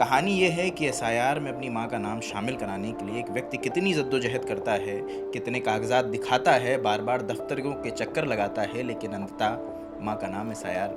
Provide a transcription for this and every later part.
कहानी ये है कि एसआईआर में अपनी मां का नाम शामिल कराने के लिए एक व्यक्ति कितनी जद्दोजहद करता है, कितने कागजात दिखाता है, बार बार दफ्तरों के चक्कर लगाता है, लेकिन अंततः मां का नाम एसआईआर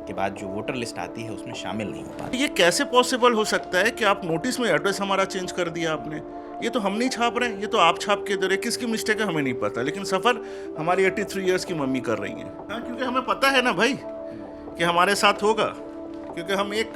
के बाद जो वोटर लिस्ट आती है उसमें शामिल नहीं हो पाता। ये कैसे पॉसिबल हो सकता है कि आप नोटिस में एड्रेस हमारा चेंज कर दिया आपने? ये तो हम नहीं छाप रहे हैं, ये तो आप छाप के दे रहे हैं। किसकी मिस्टेक है हमें नहीं पता, लेकिन सफ़र हमारी 83 इयर्स की मम्मी कर रही हैं। हाँ, क्योंकि हमें पता है ना भाई कि हमारे साथ होगा, क्योंकि हम एक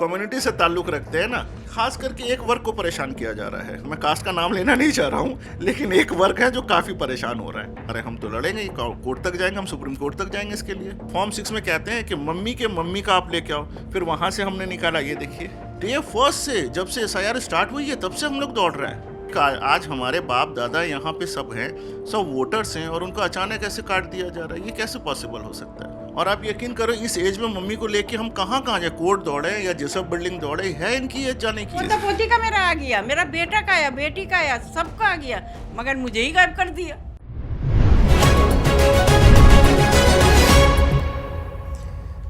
कम्युनिटी से ताल्लुक़ रखते हैं ना। खास करके एक वर्ग को परेशान किया जा रहा है। मैं कास्ट का नाम लेना नहीं चाह रहा हूँ, लेकिन एक वर्ग है जो काफ़ी परेशान हो रहा है। अरे हम तो लड़ेंगे, कोर्ट तक जाएंगे, हम सुप्रीम कोर्ट तक जाएंगे इसके लिए। फॉर्म 6 में कहते हैं कि मम्मी के मम्मी का आप लेके आओ, फिर वहाँ से हमने निकाला। ये देखिए, डे फर्स्ट से जब से एसआईआर स्टार्ट हुई है तब से हम लोग दौड़ रहे हैं। आज हमारे बाप दादा यहाँ पे सब हैं, सब वोटर्स हैं, और उनको अचानक ऐसे काट दिया जा रहा है। ये कैसे पॉसिबल हो सकता है? और आप यकीन करो, इस एज में मम्मी को लेके हम कहाँ कहाँ जाए, कोर्ट दौड़े या जेसब बिल्डिंग दौड़े, है इनकी एज जाने की। पोता पोती का मेरा आ गया, मेरा बेटा का आया, बेटी का आया, सबका आ गया, मगर मुझे ही गायब कर दिया।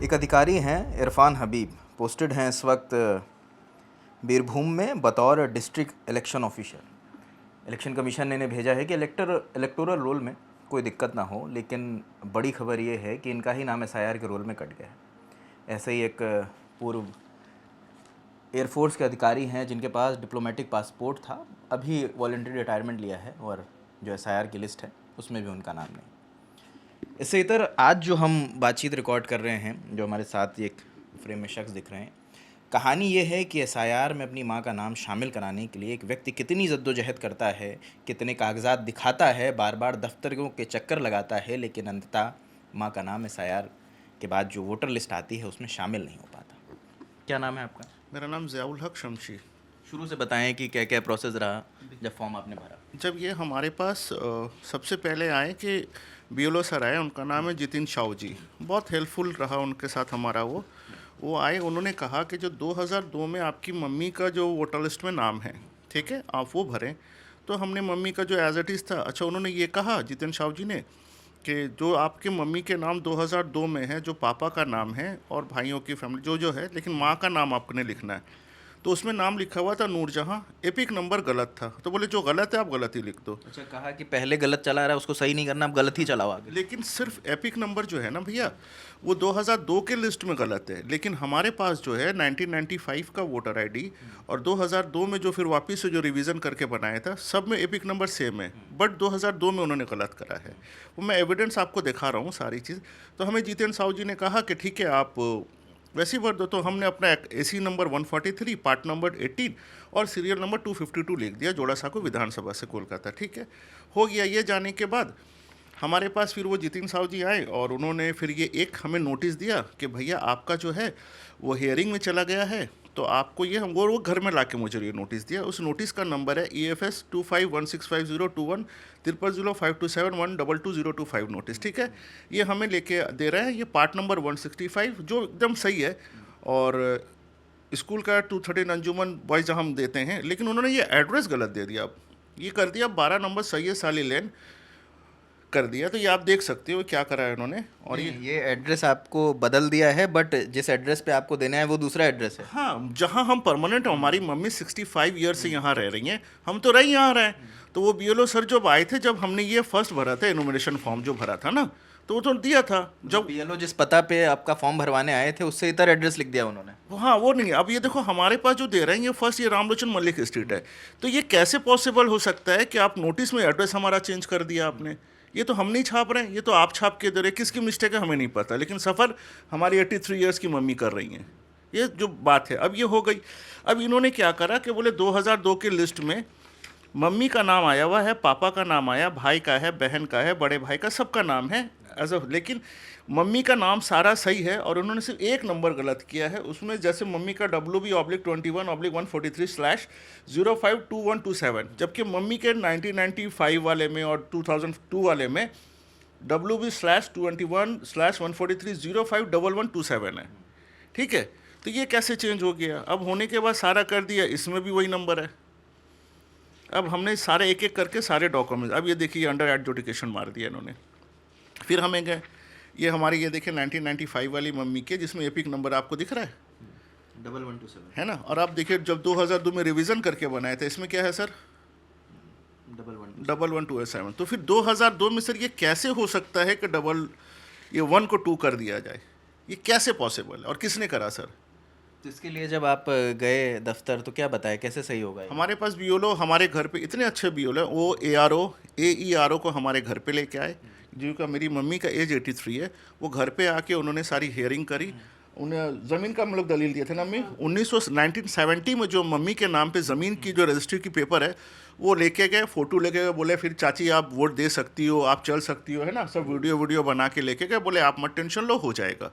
एक अधिकारी हैं इरफान हबीब, पोस्टेड हैं इस वक्त बीरभूम में बतौर district election officer. Election commission ने इन्हें भेजा है कि इलेक्टोरल रोल में कोई दिक्कत ना हो, लेकिन बड़ी खबर ये है कि इनका ही नाम एसआईआर के रोल में कट गया है। ऐसे ही एक पूर्व एयरफोर्स के अधिकारी हैं जिनके पास डिप्लोमेटिक पासपोर्ट था, अभी वॉलंटरी रिटायरमेंट लिया है, और जो एसआईआर की लिस्ट है उसमें भी उनका नाम नहीं। इससे इतर आज जो हम बातचीत रिकॉर्ड कर रहे हैं, जो हमारे साथ एक फ्रेम में शख्स दिख रहे हैं, कहानी ये है कि एसआईआर में अपनी मां का नाम शामिल कराने के लिए एक व्यक्ति कितनी जद्दोजहद करता है, कितने कागजात दिखाता है, बार बार दफ्तरों के चक्कर लगाता है, लेकिन अंततः मां का नाम एसआईआर के बाद जो वोटर लिस्ट आती है उसमें शामिल नहीं हो पाता। क्या नाम है आपका? मेरा नाम ज़ियाउल हक शमशी। शुरू से बताएं कि क्या क्या प्रोसेस रहा जब फॉर्म आपने भरा। जब ये हमारे पास सबसे पहले आए कि बीएलओ सर आए, उनका नाम है जितिन शाह जी। बहुत हेल्पफुल रहा उनके साथ हमारा। वो आए, उन्होंने कहा कि जो 2002 में आपकी मम्मी का जो वोटर लिस्ट में नाम है, ठीक है, आप वो भरें। तो हमने मम्मी का जो एज इट इज़ था, अच्छा उन्होंने ये कहा जितिन शाह जी ने कि जो आपके मम्मी के नाम 2002 में है, जो पापा का नाम है और भाइयों की फैमिली जो है, लेकिन माँ का नाम आपने लिखना है। तो उसमें नाम लिखा हुआ था नूरजहां, एपिक नंबर गलत था। तो बोले जो गलत है आप गलत ही लिख दो। अच्छा, कहा कि पहले गलत चला रहा है उसको सही नहीं करना, अब गलत ही चलाओ आगे। लेकिन सिर्फ एपिक नंबर जो है ना भैया, वो 2002 के लिस्ट में गलत है, लेकिन हमारे पास जो है 1995 का वोटर आईडी और 2002 में जो फिर वापस से जो रिवीजन करके बनाया था, सब में एपिक नंबर सेम है, बट 2002 में उन्होंने गलत करा है। वो मैं एविडेंस आपको दिखा रहा हूँ सारी चीज़। तो हमें जितेंद्र साहू जी ने कहा कि ठीक है आप वैसी भर दो। तो हमने अपना एसी नंबर 143, पार्ट नंबर 18 और सीरियल नंबर 252 लिख दिया, जोड़ा साको विधानसभा से कोलकाता। ठीक है, हो गया। ये जाने के बाद हमारे पास फिर वो जितिन साहू जी आए और उन्होंने फिर ये एक हमें नोटिस दिया कि भैया आपका जो है वो हियरिंग में चला गया है, तो आपको ये वो घर में लाके मुझे ये नोटिस दिया। उस नोटिस का नंबर है EFS 25165021 005271222025 नोटिस। ठीक है, ये हमें लेके दे रहे हैं। ये पार्ट नंबर 165 जो एकदम सही है, और स्कूल का 213 अंजुमन बॉयज़ हम देते हैं, लेकिन उन्होंने ये एड्रेस गलत दे दिया। अब ये कर दिया 12 नंबर सैयद साली लेन कर दिया। तो ये आप देख सकते हो क्या करा है उन्होंने। और ये एड्रेस आपको बदल दिया है, बट जिस एड्रेस पे आपको देना है वो दूसरा एड्रेस है। हाँ, जहाँ हम परमानेंट, हमारी मम्मी 65 ईयर से यहाँ रह रही हैं, हम तो रह यहाँ रहे। तो वो BLO सर जब आए थे, जब हमने ये फर्स्ट भरा था इनोमिनेशन फॉर्म जो भरा था ना, तो वो तो दिया था। जब BLO जिस पता पे आपका फॉर्म भरवाने आए थे उससे इधर एड्रेस लिख दिया उन्होंने। हाँ, वो नहीं। अब ये देखो हमारे पास जो दे रहे हैं ये फर्स्ट, ये रामलोचन मल्लिक स्ट्रीट है। तो ये कैसे पॉसिबल हो सकता है कि आप नोटिस में एड्रेस हमारा चेंज कर दिया आपने? ये तो हम नहीं छाप रहे हैं, ये तो आप छाप के दे रहे हैं। किसकी मिस्टेक है हमें नहीं पता, लेकिन सफ़र हमारी 83 इयर्स की मम्मी कर रही हैं। ये जो बात है अब ये हो गई। अब इन्होंने क्या करा कि बोले 2002 के लिस्ट में मम्मी का नाम आया हुआ है, पापा का नाम आया, भाई का है, बहन का है, बड़े भाई का, सबका नाम है लेकिन मम्मी का नाम सारा सही है, और उन्होंने सिर्फ एक नंबर गलत किया है उसमें। जैसे मम्मी का WB/21/143/052127, जबकि मम्मी के 1995 वाले में और 2002 वाले में WB/21/143/051127 है। ठीक है, तो ये कैसे चेंज हो गया? अब होने के बाद सारा कर दिया, इसमें भी वही नंबर है। अब हमने सारे एक एक करके सारे डॉक्यूमेंट्स, अब ये देखिए अंडर एडजुडिकेशन मार दिया इन्होंने। फिर हमें गए, ये हमारी ये देखिए 1995 वाली मम्मी के, जिसमें एपिक नंबर आपको दिख रहा है, 1127 है ना। और आप देखिए जब 2002 में रिवीजन करके बनाए थे, इसमें क्या है सर 1127। तो फिर 2002 में सर ये कैसे हो सकता है कि ये 1 को 2 कर दिया जाए, ये कैसे पॉसिबल है और किसने करा सर? तो इसके लिए जब आप गए दफ्तर तो क्या बताया कैसे सही होगा ये? हमारे पास बीओलो हमारे घर पे इतने अच्छे बीओलो हैं, वो AERO को हमारे घर पे लेके आए, जिनका मेरी मम्मी का एज 83 है। वो घर पे आके उन्होंने सारी हियरिंग करी, उन्हें ज़मीन का हम लोग दलील दिए थे ना मम्मी। 1970 में जो मम्मी के नाम पे ज़मीन की जो रजिस्ट्री की पेपर है वो लेके गए, फ़ोटो लेके गए, बोले फिर चाची आप वोट दे सकती हो, आप चल सकती हो, है ना। सब वीडियो बना के लेके गए, बोले आप मत टेंशन लो, हो जाएगा।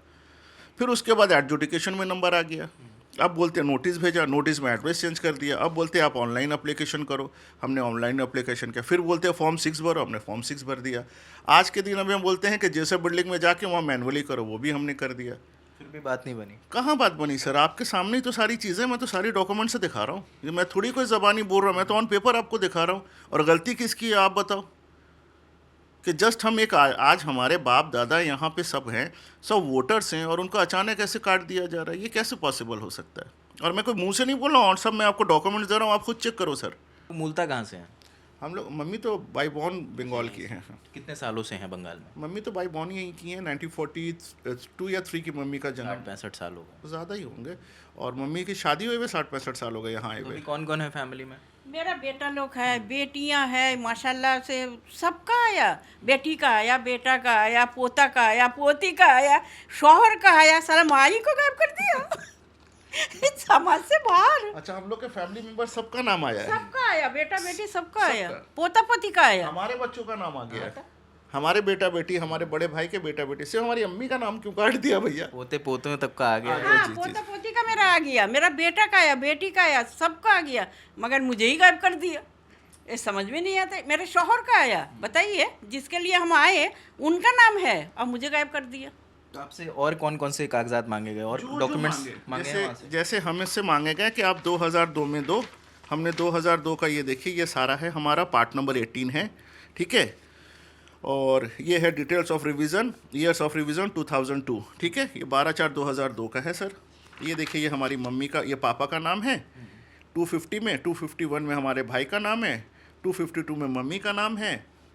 फिर उसके बाद एडजुडिकेशन में नंबर आ गया। अब बोलते हैं नोटिस भेजा, नोटिस में एड्रेस चेंज कर दिया। अब बोलते हैं आप ऑनलाइन अप्लीकेशन करो, हमने ऑनलाइन अप्लीकेशन किया। फिर बोलते हैं फॉर्म 6 भरो, हमने फॉर्म 6 भर दिया। आज के दिन अभी हम बोलते हैं कि जैसे बिल्डिंग में जाके वहाँ मैनुअली करो, वो भी हमने कर दिया। फिर भी बात नहीं बनी। कहाँ बात बनी सर? आपके सामने ही तो सारी चीज़ें, मैं तो सारी डॉक्यूमेंट से दिखा रहा हूँ, ये मैं थोड़ी कोई ज़बानी बोल रहा हूँ, मैं तो ऑन पेपर आपको दिखा रहा हूँ। और गलती किसकी है आप बताओ? कि जस्ट हम एक आज हमारे बाप दादा यहाँ पे सब हैं, सब वोटर्स हैं, और उनको अचानक ऐसे काट दिया जा रहा है, ये कैसे पॉसिबल हो सकता है? और मैं कोई मुंह से नहीं बोल रहा हूँ, और सब मैं आपको डॉक्यूमेंट्स दे रहा हूँ, आप खुद चेक करो सर। मूलता कहाँ से हैं? हम लोग, मम्मी तो बाई बॉर्न बंगाल की हैं। कितने सालों से हैं बंगाल में? मम्मी तो बाई बॉर्न यहीं की हैं, 1942 या 3 की मम्मी का जन्म। 65 साल हो गए। ज़्यादा ही होंगे। और मम्मी की शादी हुए हुए 60-65 साल हो गए यहाँ आए तो हुए। अभी कौन कौन है फैमिली में? मेरा बेटा लोग है, बेटियां है, माशाल्लाह से सबका आया। बेटी का आया, बेटा का आया, पोता का आया, पोती का आया, शौहर का आया, साला माई को गायब कर दिया समाज से बाहर। अच्छा, हम लोग के फैमिली मेंबर सबका नाम आया है? सबका आया, बेटा बेटी सबका आया, सबका। पोता पोती का आया। हमारे बच्चों का नाम आ गया है, हमारे बेटा बेटी, हमारे बड़े भाई के बेटा बेटी से। हमारी अम्मी का नाम क्यों काट दिया भैया? पोते पोतों तक का आ गया। हाँ, पोता पोती का मेरा आ गया, मेरा बेटा का आया, बेटी का आया, सबका आ गया, मगर मुझे ही गायब कर दिया। ये समझ में नहीं आता। मेरे शौहर का आया, बताइए, जिसके लिए हम आए उनका नाम है, और मुझे गायब कर दिया। तो आपसे और कौन कौन से कागजात मांगे गए और डॉक्यूमेंट्स मांगे हैं वहाँ से? जैसे हम इससे मांगे गए कि आप 2002 में दो। हमने 2002 का, ये देखिए, ये सारा है हमारा, पार्ट नंबर 18 है, ठीक है। और ये है details of revision, years of revision 2002, ठीक है। ये 12/4/2002 का है सर। ये देखिए, ये हमारी मम्मी का, ये पापा का नाम है 250 में, 251 में हमारे भाई का नाम है, 252 में मम्मी का नाम है,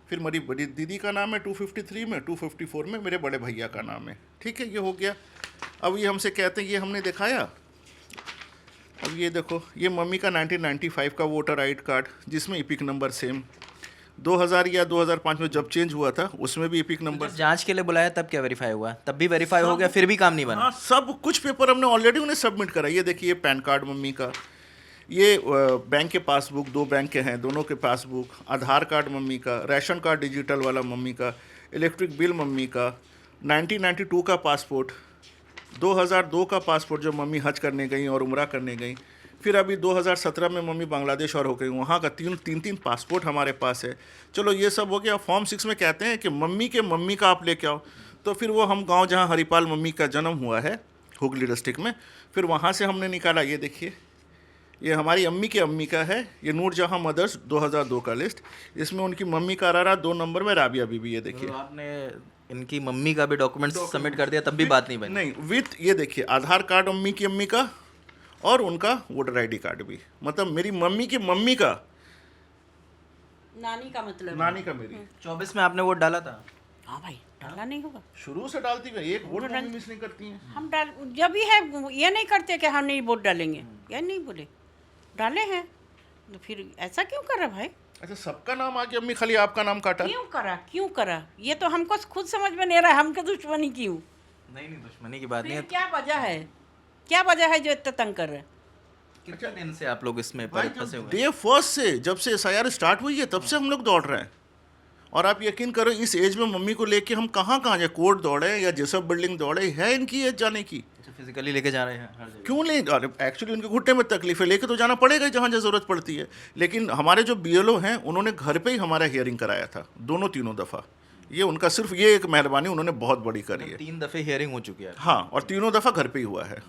फिर मेरी बड़ी दीदी का नाम है 253 में, 254 में मेरे बड़े भैया का नाम है, ठीक है। ये हो गया। अब ये हमसे कहते हैं, ये हमने दिखाया। अब ये देखो, ये मम्मी का 1995 का वोटर आईडी कार्ड, जिसमें इपिक नंबर सेम 2000 या 2005 में जब चेंज हुआ था, उसमें भी इपिक नंबर। जब जांच के लिए बुलाया तब क्या वेरीफाई हुआ? तब भी वेरीफाई हो गया, फिर भी काम नहीं बना? हाँ, सब कुछ पेपर हमने ऑलरेडी उन्हें सबमिट करा। ये देखिए, पैन कार्ड मम्मी का, ये बैंक के पासबुक, 2 बैंक के हैं, दोनों के पासबुक, आधार कार्ड मम्मी का, राशन कार्ड डिजिटल वाला मम्मी का, इलेक्ट्रिक बिल मम्मी का, 1992 का पासपोर्ट, 2002 का पासपोर्ट जो मम्मी हज करने गई और उम्रा करने गई, फिर अभी 2017 में मम्मी बांग्लादेश और हो गई, वहाँ का 3 पासपोर्ट हमारे पास है। चलो, ये सब हो गया। फॉर्म 6 में कहते हैं कि मम्मी के मम्मी का आप लेके आओ, तो फिर वो हम गांव जहाँ हरिपाल मम्मी का जन्म हुआ है, हुगली डिस्ट्रिक्ट में, फिर वहाँ से हमने निकाला। ये देखिए, ये हमारी अम्मी की अम्मी का है, ये नूरजहाँ मदर्स 2002 का लिस्ट, इसमें उनकी मम्मी का रहा 2 नंबर में राबिया बीबी। ये देखिए, तो आपने इनकी मम्मी का भी डॉक्यूमेंट्स सबमिट कर दिया, तब भी बात नहीं बनी? नहीं, विथ, ये देखिए, आधार कार्ड अम्मी की अम्मी का और उनका वोटर आईडी कार्ड भी, मतलब मेरी मम्मी की मम्मी का, नानी का मतलब, नानी का मेरी। 24 में आपने वोट डाला था? हाँ भाई, डाला नहीं होगा। शुरू से डालती है, एक वोट मम्मी मिस नहीं करती हैं। हम डाल, जब भी है ये नहीं करते कि हम नहीं वोट डालेंगे, ये नहीं बोले, डाले हैं। तो फिर ऐसा क्यों करा भाई? अच्छा, सबका नाम आ गया, अम्मी खाली आपका नाम काटा? क्यों करा? ये तो हमको खुद समझ में नहीं रहा, हमके दुश्मनी क्यों? नहीं, दुश्मनी की बात नहीं फिर है। क्या वजह है, क्या वजह है जो इतना तंग कर रहे हैं? कितने दिन से आप लोग इसमें भाई, फंसे हुए हैं? डे फर्स्ट से, जब से SIR स्टार्ट हुई है, तब से हम लोग दौड़ रहे हैं। और आप यकीन करो, इस एज में मम्मी को लेके हम कहाँ कहाँ जाए, कोर्ट दौड़े या जेसब बिल्डिंग दौड़े, है इनकी एज जाने की। अच्छा, फिजिकली लेके जा रहे हैं हर जगह? क्यों नहीं? अरे एक्चुअली उनके घुटने में तकलीफ है, लेके तो जाना पड़ेगा जहाँ जहाँ ज़रूरत पड़ती है। लेकिन हमारे जो BLO हैं, उन्होंने घर पे ही हमारा हियरिंग कराया था, तीनों दफ़ा। ये उनका सिर्फ ये एक मेहरबानी उन्होंने बहुत बड़ी करी है। 3 दफ़े हियरिंग हो चुकी है? हाँ, और तीनों दफ़ा घर पे ही हुआ है।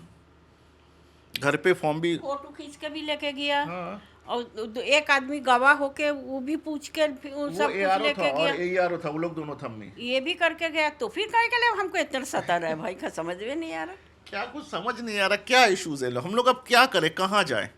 घर पे फॉर्म भी, फोटो खींच के भी लेके गया। हाँ। और एक आदमी गवाह होके वो भी पूछ के फिर वो सब कुछ ARO लेके था और गया, AERO था, वो लोग दोनों था। मम्मी ये भी करके गया। तो फिर कह के लिए हमको इतना सता रहा है भाई, का समझ में नहीं आ रहा। क्या कुछ समझ नहीं आ रहा, क्या इश्यूज है, हम लोग अब क्या करें, कहाँ जाएं?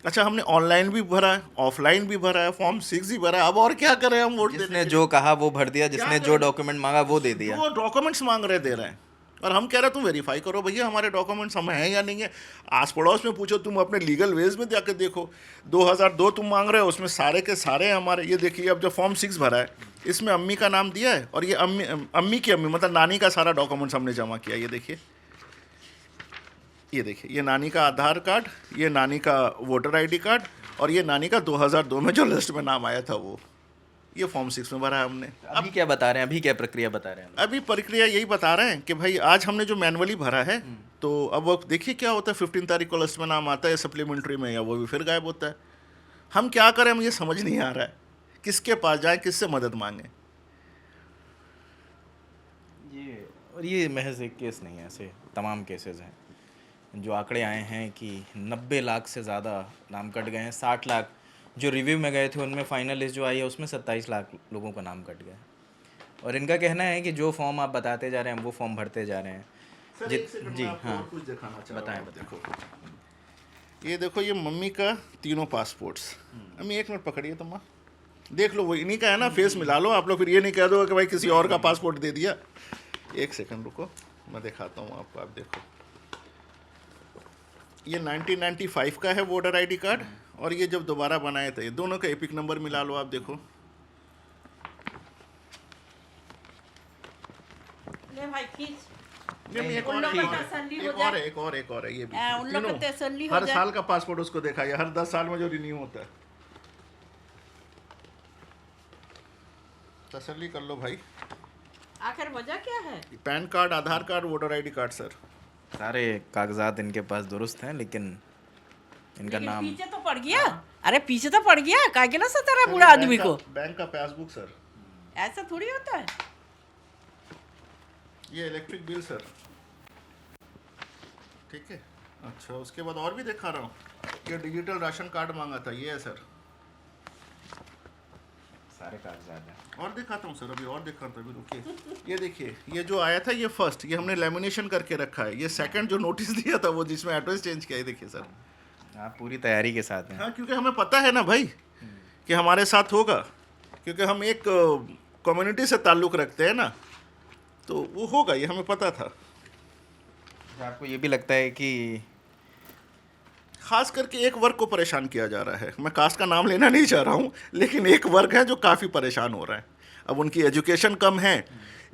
अच्छा, हमने ऑनलाइन भी भरा है, ऑफलाइन भी भरा है, फॉर्म 6 भी भरा है, अब और क्या करें हम वोट देने जिसने के जो कहा वो भर दिया, क्या जिसने करें? जो डॉक्यूमेंट मांगा वो दे लिए? दिया। जो डॉक्यूमेंट्स मांग रहे दे रहे हैं, और हम कह रहे हैं तुम वेरीफाई करो भैया हमारे डॉक्यूमेंट्स हम हैं या नहीं है। आस पड़ोस में पूछो, तुम अपने लीगल वेज में जाकर देखो, 2002 तुम मांग रहे हो, उसमें सारे के सारे हमारे, ये देखिए अब जो फॉर्म 6 भरा है इसमें अम्मी का नाम दिया है, और ये अम्मी की अम्मी मतलब नानी का सारा डॉक्यूमेंट्स हमने जमा किया। ये देखिए, ये देखिए, ये नानी का आधार कार्ड, ये नानी का वोटर आईडी कार्ड, और ये नानी का 2002 में जो लिस्ट में नाम आया था वो, ये फॉर्म 6 में भरा है हमने। अभी क्या बता रहे हैं, अभी क्या प्रक्रिया बता रहे हैं? अभी प्रक्रिया यही बता रहे हैं कि भाई आज हमने जो मैनुअली भरा है, तो अब वो देखिए क्या होता है, 15 तारीख को लिस्ट में नाम आता है सप्लीमेंट्री में, या वो भी फिर गायब होता है। हम क्या करें, मुझे समझ नहीं आ रहा है, किसके पास जाएं, किससे मदद मांगें। ये महज एक केस नहीं है, ऐसे तमाम केसेस हैं जो आंकड़े आए हैं कि 90 लाख से ज़्यादा नाम कट गए हैं। 60 लाख जो रिव्यू में गए थे उनमें फाइनल लिस्ट जो आई है उसमें 27 लाख लोगों का नाम कट गया है। और इनका कहना है कि जो फॉर्म आप बताते जा रहे हैं वो फॉर्म भरते जा रहे हैं। जी हाँ, कुछ दिखाना चाह बताएं, रहा हूं। देखो, ये देखो, ये मम्मी का तीनों पासपोर्ट्स। अम्मी एक मिनट पकड़िए तो माँ, देख लो, वो इन्हीं का है ना, फेस मिला लो आप लोग, फिर ये नहीं कह दो कि भाई किसी और का पासपोर्ट दे दिया। एक सेकंड रुको, मैं दिखाता हूँ आपको, आप देखो, ये 1995 का है वोटर आईडी कार्ड, और ये जब दोबारा बनाए थे, ये दोनों का एपिक नंबर मिला लो, आप देखो। ले भाई खींच। ये एक उन और लोगों है, को तसल्ली हो एक और है, एक और है, ये भी उन लोग को तीनों। तसल्ली हो हर जाए। साल का पासपोर्ट उसको देखा, ये हर 10 साल में जो रिन्यू होता है। तसल्ली कर लो भाई। आखिर वजह क्या है? PAN card, Aadhaar card, voter ID card sir. सारे कागजात इनके पास दुरुस्त हैं, लेकिन इनका लेकिन नाम पीछे तो पड़ गया। अरे पीछे तो पड़ गया, काहे के ना सता रहा बूढ़ा आदमी को। बैंक का पासबुक सर। ऐसा थोड़ी होता है। ये इलेक्ट्रिक बिल सर, ठीक है। अच्छा, उसके बाद और भी दिखा रहा हूँ, ये डिजिटल राशन कार्ड मांगा था, ये है सर। सारे कागजात हैं। और दिखाता हूँ सर, अभी और दिखाता हूँ, अभी रुकिए। ये देखिए, ये जो आया था ये फर्स्ट, ये हमने लेमिनेशन करके रखा है। ये सेकंड जो नोटिस दिया था वो जिसमें एड्रेस चेंज किया है, देखिए सर। आप पूरी तैयारी के साथ हैं। हाँ, क्योंकि हमें पता है ना भाई कि हमारे साथ होगा, क्योंकि हम एक कम्युनिटी से ताल्लुक़ रखते हैं ना, तो वो होगा, ये हमें पता था। आपको ये भी लगता है कि खास करके एक वर्ग को परेशान किया जा रहा है, मैं कास्ट का नाम लेना नहीं चाह रहा हूँ, लेकिन एक वर्ग है जो काफ़ी परेशान हो रहा है। अब उनकी एजुकेशन कम है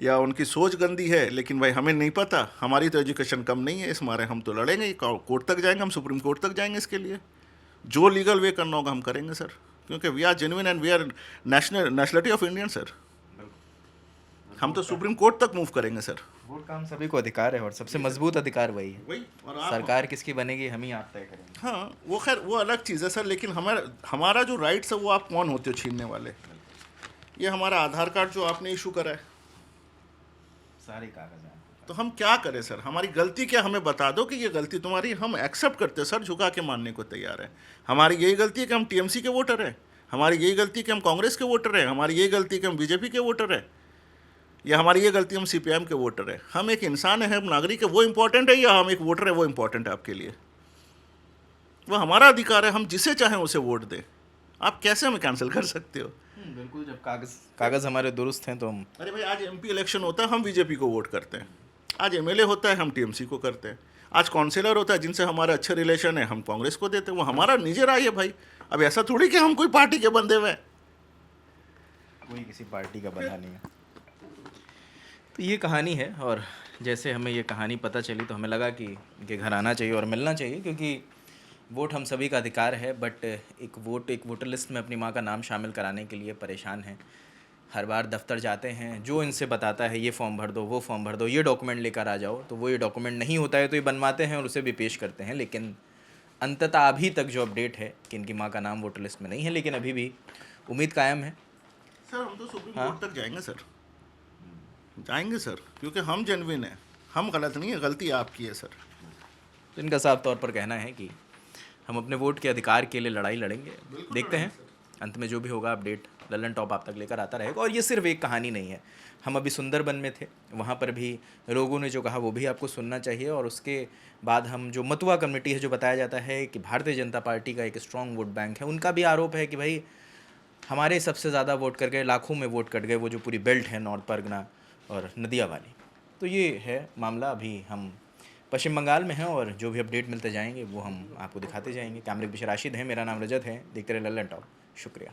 या उनकी सोच गंदी है, लेकिन भाई हमें नहीं पता, हमारी तो एजुकेशन कम नहीं है, इस मारे हम तो लड़ेंगे, कोर्ट तक जाएंगे, हम सुप्रीम कोर्ट तक जाएंगे इसके लिए। जो लीगल वे करना होगा हम करेंगे सर, क्योंकि we are genuine and we are nationality of Indian sir. हम तो सुप्रीम कोर्ट तक मूव करेंगे सर। वोट का हम सभी को अधिकार है, और सबसे मजबूत अधिकार वही है। वही, और आप सरकार किसकी बनेगी हम ही आप तय करेंगे। हाँ, वो खैर वो अलग चीज़ है सर, लेकिन हमारा जो राइट्स है वो आप कौन होते हो छीनने वाले। ये हमारा आधार कार्ड जो आपने इशू करा है, सारे कागजात। तो हम क्या करें सर, हमारी गलती क्या, हमें बता दो कि ये गलती तुम्हारी, हम एक्सेप्ट करते हैं सर, झुका के मानने को तैयार है। हमारी यही गलती है कि हम टीएमसी के वोटर हैं, हमारी यही गलती है कि हम कांग्रेस के वोटर हैं, हमारी यही गलती है कि हम बीजेपी के वोटर हैं, या हमारी ये गलती हम सीपीएम के वोटर हैं। हम एक इंसान है, हम नागरिक है, वो इम्पोर्टेंट है, या हम एक वोटर है वो इम्पोर्टेंट है आपके लिए? वो हमारा अधिकार है, हम जिसे चाहें उसे वोट दें। आप कैसे हमें कैंसिल कर सकते हो? बिल्कुल, जब कागज़ हमारे दुरुस्त हैं तो हम। अरे भाई, आज एमपी इलेक्शन होता है, हम बीजेपी को वोट करते हैं। आज एमएलए होता है, हम टीएमसी को करते हैं। आज काउंसिलर होता है, जिनसे हमारे अच्छे रिलेशन है, हम कांग्रेस को देते हैं। वो हमारा निजी राय है भाई। अब ऐसा थोड़ी कि हम कोई पार्टी के बंदे हुए हैं। कोई किसी पार्टी का बंधा नहीं है। तो ये कहानी है, और जैसे हमें ये कहानी पता चली तो हमें लगा कि इनके घर आना चाहिए और मिलना चाहिए, क्योंकि वोट हम सभी का अधिकार है। बट एक वोटर लिस्ट में अपनी माँ का नाम शामिल कराने के लिए परेशान हैं। हर बार दफ्तर जाते हैं, जो इनसे बताता है ये फॉर्म भर दो, वो फॉर्म भर दो, ये डॉक्यूमेंट लेकर आ जाओ, तो वो ये डॉक्यूमेंट नहीं होता है तो ये बनवाते हैं और उसे भी पेश करते हैं। लेकिन अंततः अभी तक जो अपडेट है कि इनकी माँ का नाम वोटर लिस्ट में नहीं है, लेकिन अभी भी उम्मीद कायम है। सर, हम तो सुप्रीम कोर्ट तक जाएंगे सर, जाएंगे सर, क्योंकि हम जेन्युइन हैं, हम गलत नहीं है, गलती आपकी है सर। तो इनका साफ तौर पर कहना है कि हम अपने वोट के अधिकार के लिए लड़ाई लड़ेंगे। देखते हैं अंत में जो भी होगा अपडेट लल्लन टॉप आप तक लेकर आता रहेगा। और ये सिर्फ एक कहानी नहीं है, हम अभी सुंदरबन में थे, वहाँ पर भी लोगों ने जो कहा वो भी आपको सुनना चाहिए। और उसके बाद हम जो मतुआ कम्युनिटी है, जो बताया जाता है कि भारतीय जनता पार्टी का एक स्ट्रॉन्ग वोट बैंक है, उनका भी आरोप है कि भाई हमारे सबसे ज़्यादा वोट कर गए, लाखों में वोट कट गए वो जो पूरी बेल्ट है नॉर्थ परगना और नदिया वाली। तो ये है मामला। अभी हम पश्चिम बंगाल में हैं और जो भी अपडेट मिलते जाएंगे वो हम आपको दिखाते जाएंगे। कैमरे पे राशिद है, मेरा नाम रजत है। देखते रहे लल्लन टॉप। शुक्रिया।